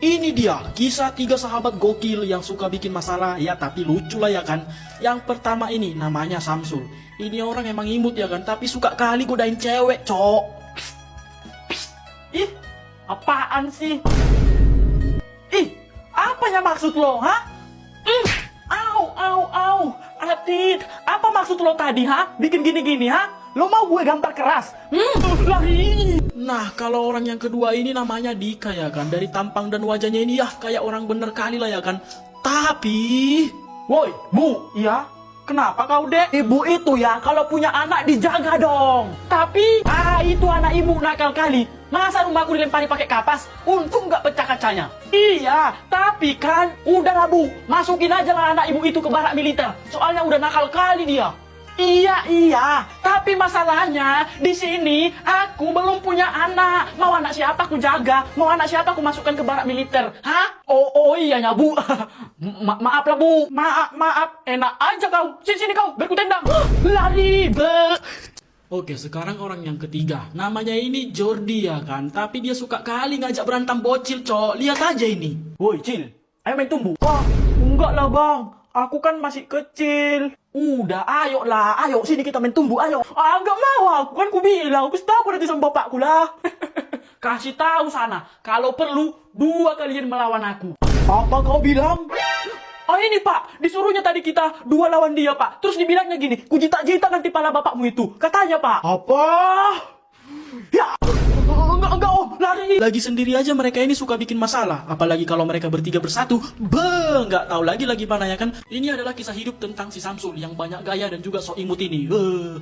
Ini dia kisah 3 sahabat gokil yang suka bikin masalah ya, tapi lucu lah ya kan. Yang pertama ini namanya Samsul. Ini orang emang imut ya kan, tapi suka kali godain cewek, cok. Ih, apaan sih? Ih, apa ya maksud lo, ha? Au, Adit, apa maksud lo tadi, ha? Bikin gini-gini, ha? Lo mau gue gampar keras? Lari. Nah, kalau orang yang kedua ini namanya Dika ya kan. Dari tampang dan wajahnya ini ya kayak orang bener kali lah ya kan. Tapi, Woi, Bu, iya? Kenapa kau, Dek? Ibu itu ya, kalau punya anak dijaga dong. Tapi, itu anak ibu nakal kali. Masa rumahku dilempari pakai kapas? Untung nggak pecah kacanya. Iya, tapi kan, udahlah Bu, masukin aja lah anak ibu itu ke barak militer. Soalnya udah nakal kali dia. Iya, tapi masalahnya di sini aku belum punya anak. Mau anak siapa aku jaga? Mau anak siapa aku masukkan ke barak militer? Hah? Oh iya ya Bu. Maaf lah Bu. Maaf. Enak aja kau. Sini kau, biar ku tendang. Lari. oke, sekarang orang yang ketiga. Namanya ini Jordi ya kan. Tapi dia suka kali ngajak berantem bocil, cok. Lihat aja ini. Woi, Cil. Ayo main tumbuh. Wah, enggak lah Bang. Aku kan masih kecil. Udah, ayo sini kita main tumbuh, ayo. Enggak mau, aku kan ku bilang, aku tahu nanti sama bapakku lah. Kasih tahu sana, kalau perlu 2 kalian melawan aku. Apa kau bilang? Oh ini Pak, disuruhnya tadi kita 2 lawan dia Pak. Terus dibilangnya gini, ku jitak-jitak nanti pala bapakmu itu. Katanya Pak. Apa? Ya, enggak, lari. Lagi sendiri aja mereka ini suka bikin masalah. Apalagi kalau mereka bertiga bersatu. Nggak tahu lagi mana ya kan. Ini adalah kisah hidup tentang si Samsul yang banyak gaya dan juga sok imut ini.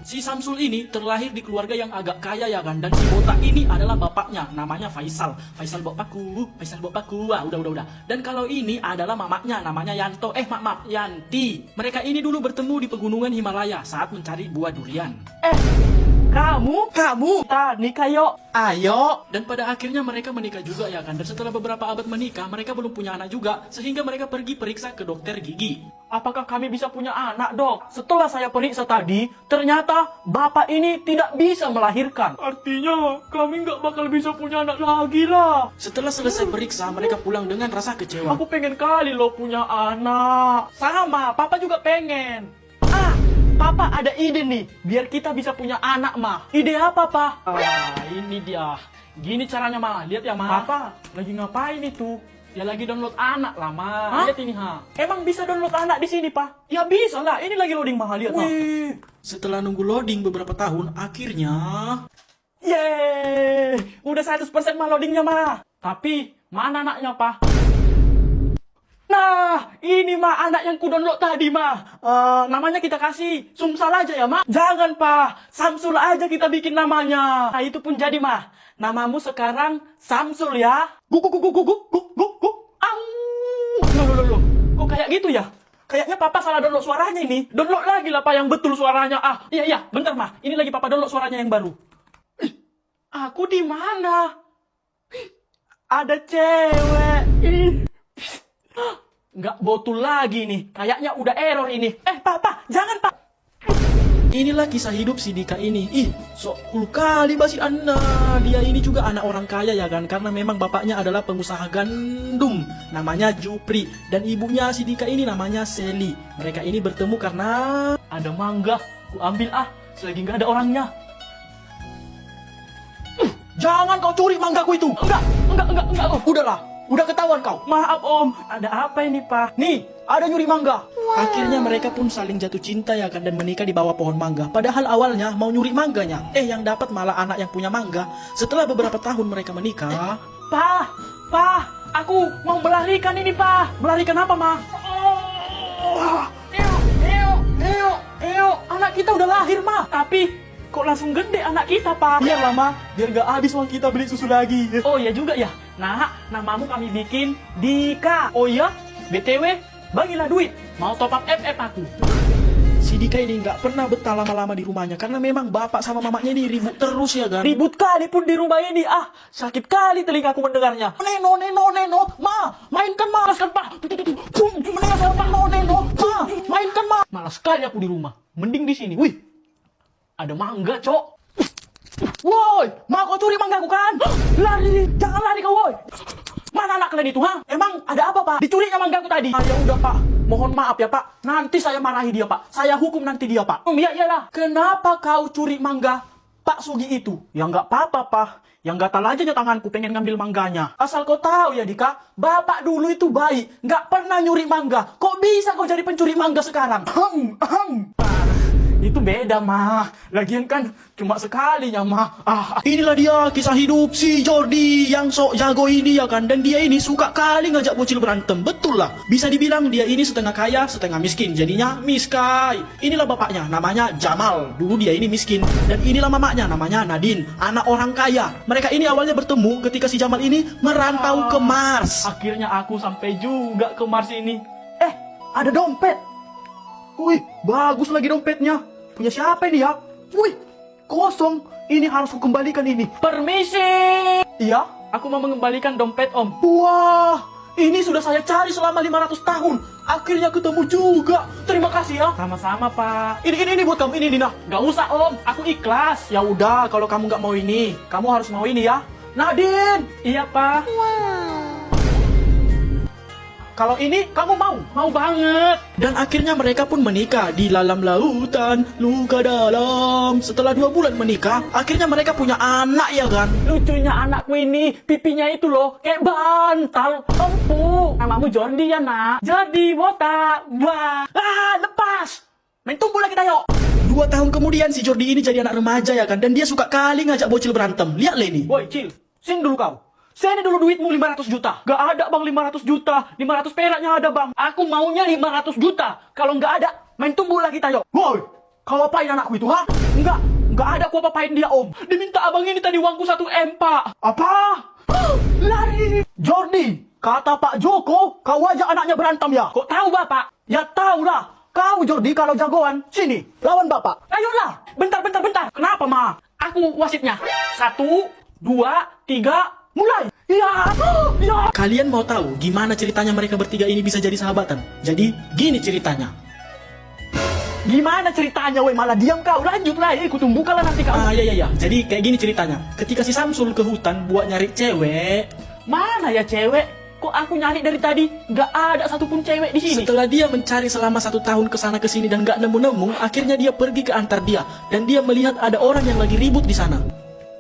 Si Samsul ini terlahir di keluarga yang agak kaya ya kan. Dan si botak ini adalah bapaknya. Namanya Faisal. Faisal bapakku. Wah, udah. Dan kalau ini adalah mamaknya. Namanya Yanto. Maaf, Yanti. Mereka ini dulu bertemu di pegunungan Himalaya saat mencari buah durian. Kamu? Kita nikah yuk. Ayo. Dan pada akhirnya mereka menikah juga ya kan. Dan setelah beberapa abad menikah, mereka belum punya anak juga. Sehingga mereka pergi periksa ke dokter gigi. Apakah kami bisa punya anak, Dok? Setelah saya periksa tadi, ternyata bapak ini tidak bisa melahirkan. Artinya, kami nggak bakal bisa punya anak lagi lah. Setelah selesai periksa, mereka pulang dengan rasa kecewa. Aku pengen kali loh punya anak. Sama, Papa juga pengen. Papa ada ide nih, biar kita bisa punya anak, Ma. Ide apa, Pa? Ini dia. Gini caranya, Ma. Lihat ya, Ma. Papa, lagi ngapain itu? Ya lagi download anak lah, Ma. Lihat ini, ha. Emang bisa download anak di sini, Pa? Ya bisa lah. Ini lagi loading, Ma. Lihat, Ma. Setelah nunggu loading beberapa tahun, akhirnya... Yeay! Udah 100% Ma loadingnya, Ma. Tapi, mana anaknya, Pa? Nah, ini Ma anak yang ku download tadi, Ma. Namanya kita kasih Sumsal aja ya, Ma. Jangan, Pa. Samsul aja kita bikin namanya. Nah, itu pun jadi, Ma. Namamu sekarang Samsul ya. Guk. Au. Loh. Kok kayak gitu ya? Kayaknya Papa salah download suaranya ini. Download lagi lah, Pa, yang betul suaranya. Iya, bentar, Ma. Ini lagi Papa download suaranya yang baru. Aku di mana? Ada cewek. Nggak botul lagi nih. Kayaknya udah error ini. Papa, jangan, Pak. Inilah kisah hidup si Dika ini. Sok cool kali basi Anda. Dia ini juga anak orang kaya ya kan. Karena memang bapaknya adalah pengusaha gandum. Namanya Jupri. Dan ibunya si Dika ini namanya Sally. Mereka ini bertemu karena... Ada mangga. Ku ambil selagi nggak ada orangnya. Jangan kau curi manggaku itu. Enggak. Udahlah. Udah ketahuan kau. Maaf Om, ada apa ini Pak? Nih, ada nyuri mangga. Akhirnya mereka pun saling jatuh cinta ya kan dan menikah di bawah pohon mangga. Padahal awalnya mau nyuri mangganya. Yang dapat malah anak yang punya mangga. Setelah beberapa tahun mereka menikah. Pak, aku mau melahirkan ini Pak. Melahirkan apa Ma? Anak kita udah lahir Ma. Tapi kok langsung gede anak kita Pak? Iya lah Ma, biar gak habis uang kita beli susu lagi. Oh iya juga ya. Nah, namamu kami bikin Dika. Oh iya? BTW, bagilah duit. Mau top up FF aku. Si Dika ini nggak pernah betah lama-lama di rumahnya. Karena memang bapak sama mamanya ini ribut terus ya kan. Ribut kali pun di rumah ini. Sakit kali telingaku mendengarnya. Neno. Ma, mainkan Ma. Malas kan Pak. Neno. Ma, mainkan Ma. Malas sekali aku di rumah. Mending di sini. Wih, ada mangga, Cok. Woi, mau kau curi manggaku kan? Lari, jangan lari kau, woi. Mana anak kalian itu, ha? Emang ada apa, Pak? Dicurinya manggaku tadi. Ya udah, Pak. Mohon maaf ya, Pak. Nanti saya marahi dia, Pak. Saya hukum nanti dia, Pak. Ya iyalah. Kenapa kau curi mangga Pak Sugi itu? Ya nggak apa-apa, Pak. Yang gatal aja tanganku pengen ngambil mangganya. Asal kau tahu ya, Dika. Bapak dulu itu baik. Nggak pernah nyuri mangga. Kok bisa kau jadi pencuri mangga sekarang? Itu beda, mah. Lagian kan cuma sekalinya, mah. Inilah dia kisah hidup si Jordi yang sok jago ini ya kan. Dan dia ini suka kali ngajak bocil berantem. Betul lah. Bisa dibilang dia ini setengah kaya, setengah miskin. Jadinya miskai. Inilah bapaknya, namanya Jamal. Dulu dia ini miskin. Dan inilah mamanya, namanya Nadine. Anak orang kaya. Mereka ini awalnya bertemu ketika si Jamal ini merantau ke Mars. Akhirnya aku sampai juga ke Mars ini. Ada dompet. Wih, bagus lagi dompetnya. Punya siapa ini ya? Wih, kosong. Ini harus kukembalikan ini. Permisi. Iya, aku mau mengembalikan dompet, Om. Wah, ini sudah saya cari selama 500 tahun. Akhirnya ketemu juga. Terima kasih ya. Sama-sama, Pak. Ini buat kamu, ini Nina. Gak usah, Om. Aku ikhlas. Ya udah, kalau kamu nggak mau ini, kamu harus mau ini ya. Nadine. Iya, Pak. Kalau ini kamu mau? Mau banget. Dan akhirnya mereka pun menikah di dalam lautan luka dalam. Setelah 2 bulan menikah, akhirnya mereka punya anak ya kan. Lucunya anakku ini, pipinya itu loh, kayak bantal, empuk. Namamu Jordi ya, nak? Jordi, botak. Wah. Lepas. Main tumbuh lagi, tayo. 2 tahun kemudian si Jordi ini jadi anak remaja ya kan. Dan dia suka kali ngajak bocil berantem. Lihat lah ini. Woi, Cil. Sini dulu kau. Sini dulu duitmu 500 juta. Gak ada, Bang, 500 juta. 500 peraknya ada, Bang. Aku maunya 500 juta. Kalau nggak ada, main tumbuh lagi, tayo. Woi, kau apain anakku itu, ha? Nggak ada aku apa-apain dia, Om. Diminta abang ini tadi uangku 1 M, Pak. Apa? Lari. Jordi, kata Pak Joko, kau ajak anaknya berantem ya? Kok tahu, Bapak? Ya tahu lah. Kau Jordi kalau jagoan, sini, lawan Bapak. Ayolah. Bentar. Kenapa, Ma? Aku wasitnya. 1, 2, 3, mulai. Ya. Kalian mau tahu gimana ceritanya mereka bertiga ini bisa jadi sahabatan? Jadi, gini ceritanya. Gimana ceritanya, woi? Malah diam kau. Lanjutlah, ikut tunggu kalau nanti kau. Ya. Jadi kayak gini ceritanya. Ketika si Samsul ke hutan buat nyari cewek, Mana ya cewek? Kok aku nyari dari tadi nggak ada satupun cewek di sini? setelah dia mencari selama 1 tahun ke sana ke sini dan nggak nemu-nemu, akhirnya dia pergi ke Antardia dan dia melihat ada orang yang lagi ribut di sana.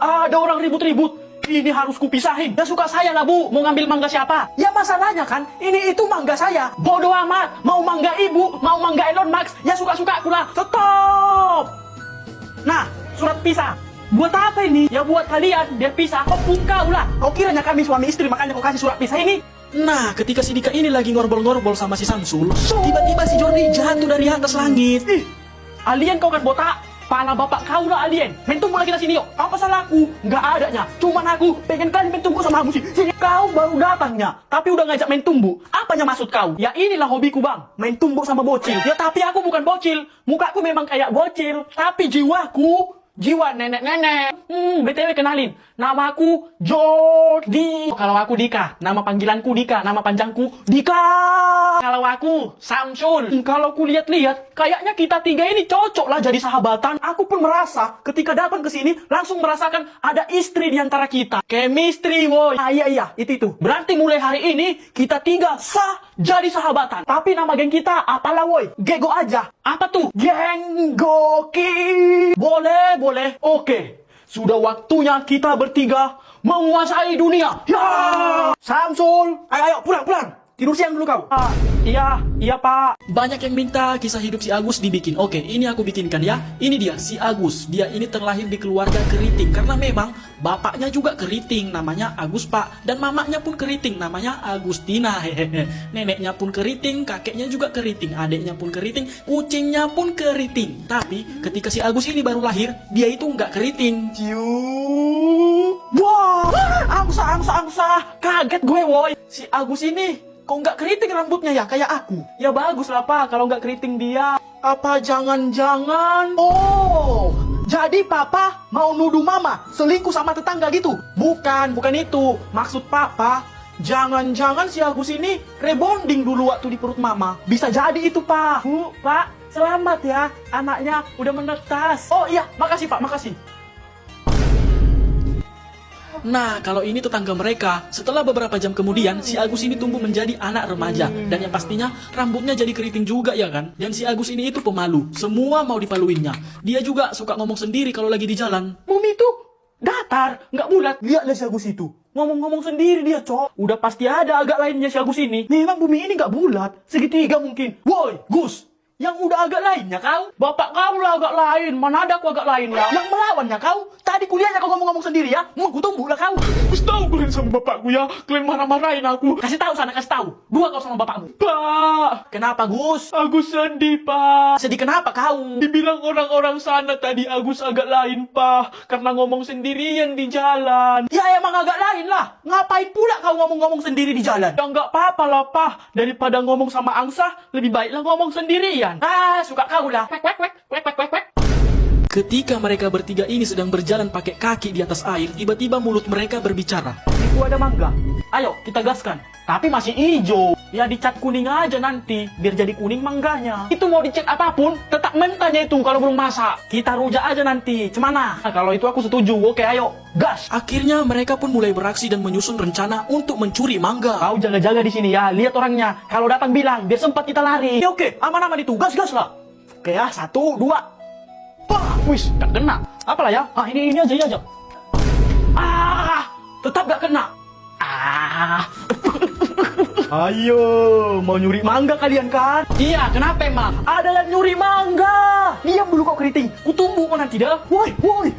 Ada orang ribut-ribut. Ini harus kupisahin. Ya suka saya lah, Bu. Mau ngambil mangga siapa? Ya masalahnya kan, ini itu mangga saya. Bodoh amat. Mau mangga ibu, mau mangga Elon Musk, ya suka-suka aku lah. Stop. Nah, surat pisah. Buat apa ini? Ya buat kalian, biar pisah. Kok kau lah. Kau kiranya kami suami istri, makanya kau kasih surat pisah ini? Nah, ketika si Dika ini lagi ngorbol-ngorbol sama si Samsul, tiba-tiba si Jordi jatuh dari atas langit. Alien kau kan botak. Pala bapak kau lah alien. Main tunggu lagi di sini yuk. Apa salahku? Nggak adanya. Cuman aku pengen kali main tunggu sama kamu sih. Sini. Kau baru datangnya, tapi udah ngajak main tumbuh. Apanya maksud kau? Ya inilah hobiku, Bang. Main tumbuk sama bocil. Ya tapi aku bukan bocil. Mukaku memang kayak bocil, tapi jiwaku jiwa nenek-nenek. BTW kenalin. Nama aku Jordi. Kalau aku Dika, nama panggilanku Dika, nama panjangku Dika. Kalau aku Samsul. Kalau ku lihat-lihat, kayaknya kita 3 ini cocok lah jadi sahabatan. Aku pun merasa ketika datang ke sini langsung merasakan ada istri di antara kita. Chemistry, woy. Iya, itu. Berarti mulai hari ini kita 3 sah jadi sahabatan. Tapi nama geng kita apalah, woy? Gego aja. Apa tuh? Geng Goki. Boleh. Oke. Sudah waktunya kita bertiga menguasai dunia. Ya! Samsul, ayo pulang. Tidur siang dulu kau. Iya, Pak. Banyak yang minta kisah hidup si Agus dibikin. Oke, ini aku bikinkan ya. Ini dia, si Agus. Dia ini terlahir di keluarga keriting. Karena memang bapaknya juga keriting, namanya Agus Pak. Dan mamanya pun keriting, namanya Agustina. Hehehe. Neneknya pun keriting, kakeknya juga keriting. Adiknya pun keriting, kucingnya pun keriting. Tapi ketika si Agus ini baru lahir, dia itu nggak keriting. Wah, angsa. Kaget gue, woy. Si Agus ini kok nggak keriting rambutnya ya, kayak aku? Ya bagus lah, Pak, kalau nggak keriting dia. Apa jangan-jangan... Oh, jadi Papa mau nuduh Mama selingkuh sama tetangga gitu? Bukan itu. Maksud Papa, jangan-jangan si Agus ini rebonding dulu waktu di perut Mama. Bisa jadi itu, Pak. Bu, Pak, selamat ya. Anaknya udah menetas. Oh iya, makasih, Pak, makasih. Nah, kalau ini tetangga mereka. Setelah beberapa jam kemudian, si Agus ini tumbuh menjadi anak remaja. Dan yang pastinya, rambutnya jadi keriting juga ya kan? Dan si Agus ini itu pemalu. Semua mau dipaluinnya. Dia juga suka ngomong sendiri kalau lagi di jalan. Bumi itu datar, nggak bulat. Lihatlah si Agus itu. Ngomong-ngomong sendiri dia, Cok. Udah pasti ada agak lainnya si Agus ini. Memang bumi ini nggak bulat. Segitiga mungkin. Woi, Gus. Yang udah agak lainnya kau. Bapak kau lah agak lain. Mana ada aku agak lain ya. Yang melawannya kau. Tadi kuliahnya kau ngomong-ngomong sendiri ya. Mau ku tumbuh lah kau. Kasih tahu kalian sama bapakku ya. Kalian marah-marahin aku. Kasih tahu sana, kasih tahu. Dua kau sama bapakmu. Pak. Kenapa, Gus? Agus sedih, Pak. Sedih kenapa kau? Dibilang orang-orang sana tadi Agus agak lain, Pak. Karena ngomong sendirian di jalan. Ya emang agak lain lah. Ngapain pula kau ngomong-ngomong sendiri di jalan? Ya nggak apa-apa lah, Pak. Daripada ngomong sama angsa, lebih baiklah ngomong sendirian. Ah, suka kau lah. Wek, wek, wek, wek, wek, wek, wek. Ketika mereka bertiga ini sedang berjalan pakai kaki di atas air, tiba-tiba mulut mereka berbicara. Itu ada mangga. Ayo, kita gaskan. Tapi masih hijau. Ya dicat kuning aja nanti, biar jadi kuning mangganya. Itu mau dicat apapun, tetap mentahnya itu kalau belum masak. Kita rujak aja nanti. Cemana? Nah, kalau itu aku setuju. Oke, ayo, gas. Akhirnya mereka pun mulai beraksi dan menyusun rencana untuk mencuri mangga. Kau jaga-jaga di sini ya, lihat orangnya. Kalau datang bilang, biar sempat kita lari. Ya oke, aman-aman itu, gas-gas lah. Oke ya, 1, 2. Wah, wis, gak kena. Apalah ya? Ah, ini aja. Ah, tetap gak kena. Ah. Ayo, mau nyuri mangga kalian kan? Iya, kenapa emang? Ada yang nyuri mangga. Diam dulu kok keriting. Kutumbuh kok nanti dah. Woi,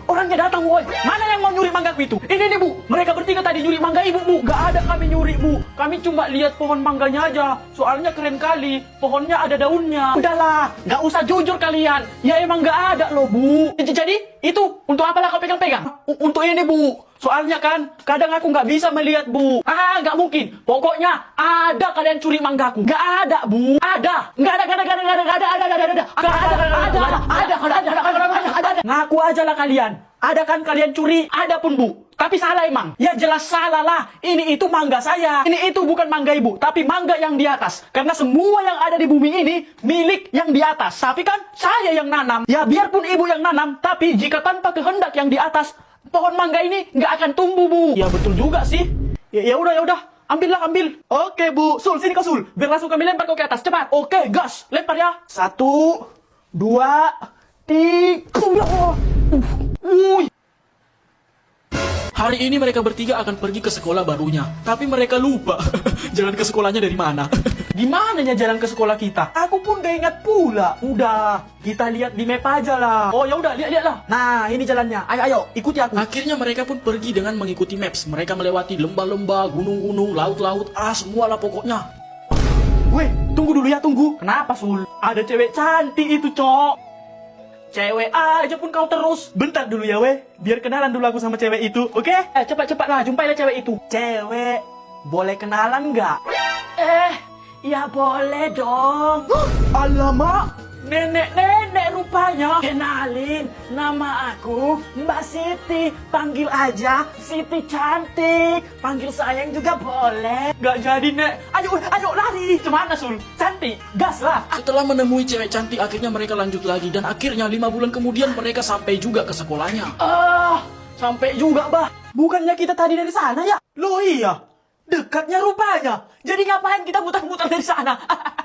orangnya datang woi. Mana yang mau nyuri manggaku itu? Ini nih Bu, mereka bertiga tadi nyuri mangga ibu Bu. Gak ada kami nyuri Bu. Kami cuma lihat pohon mangganya aja. Soalnya keren kali. Pohonnya ada daunnya. Udahlah, gak usah jujur kalian. Ya emang gak ada loh Bu. Jadi itu untuk apalah kau pegang-pegang? Untuk ini Bu. Soalnya kan, kadang aku nggak bisa melihat Bu. Ah, nggak mungkin. Pokoknya ada kalian curi manggaku. Nggak ada Bu. Ada. Nggak ada. Ngaku aja lah kalian. Ada kan kalian curi? Ada pun Bu. Tapi salah emang. Ya jelas salah lah. Ini itu mangga saya. Ini itu bukan mangga ibu, tapi mangga yang di atas. Karena semua yang ada di bumi ini milik yang di atas. Tapi kan saya yang nanam. Ya biarpun ibu yang nanam, tapi jika tanpa kehendak yang di atas, pohon mangga ini nggak akan tumbuh Bu. Ya betul juga sih. Ya udah. Ambil. Oke Bu. Sul, sini kau Sul. Biar langsung kami lempar kau ke atas. Cepat. Oke, gas. Lempar ya. 1, 2, 3. Wuih. Hari ini mereka bertiga akan pergi ke sekolah barunya. Tapi mereka lupa jalan ke sekolahnya dari mana. Gimana ya jalan ke sekolah kita? Aku pun gak ingat pula. Udah, kita lihat di map aja lah. Oh ya udah, lihat lah. Nah, ini jalannya. Ayo, ikuti aku. Akhirnya mereka pun pergi dengan mengikuti maps. Mereka melewati lembah-lembah, gunung-gunung, laut-laut, semualah pokoknya. Weh, tunggu dulu ya, tunggu. Kenapa, Sul? Ada cewek cantik itu, Cok. Cewek aja pun kau terus. Bentar dulu ya, weh. Biar kenalan dulu aku sama cewek itu, oke? Cepat-cepat lah, jumpailah cewek itu. Cewek, boleh kenalan nggak? Ya boleh dong. Alamak, nenek-nenek rupanya. Kenalin, nama aku Mbak Siti. Panggil aja Siti cantik. Panggil sayang juga boleh. Gak jadi, Nek. Ayo lari. Cemana, Sul? Cantik, gas lah. Setelah menemui cewek cantik, akhirnya mereka lanjut lagi. Dan akhirnya 5 bulan kemudian mereka sampai juga ke sekolahnya. Sampai juga, Bah. Bukannya kita tadi dari sana ya? Loh iya, dekatnya rupanya. Jadi ngapain kita muter-muter dari sana?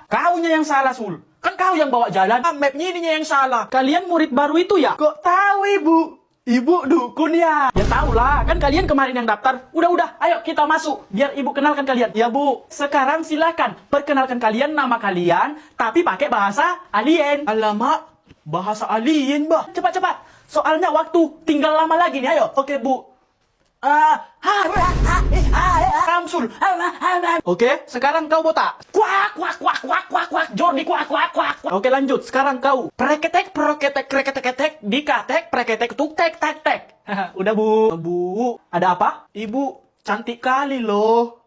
Kaunya yang salah, Sul. Kan kau yang bawa jalan. Mapnya ininya yang salah. Kalian murid baru itu ya? Kok tahu, Ibu? Ibu dukun ya? Ya tahu lah, kan kalian kemarin yang daftar. Udah, ayo kita masuk. Biar Ibu kenalkan kalian. Ya Bu, sekarang silakan perkenalkan kalian nama kalian, tapi pakai bahasa alien. Alamak, bahasa alien, Bah. Cepat. Soalnya waktu tinggal lama lagi nih, ayo. Oke, Bu. Ramsul. Oke, sekarang kau botak. Kuak. Jordi kuak. Oke, lanjut. Sekarang kau. Preketek, kreketek, dikatek, preketek, tuk, tek. Udah, Bu. Bu, ada apa? Ibu, cantik kali loh.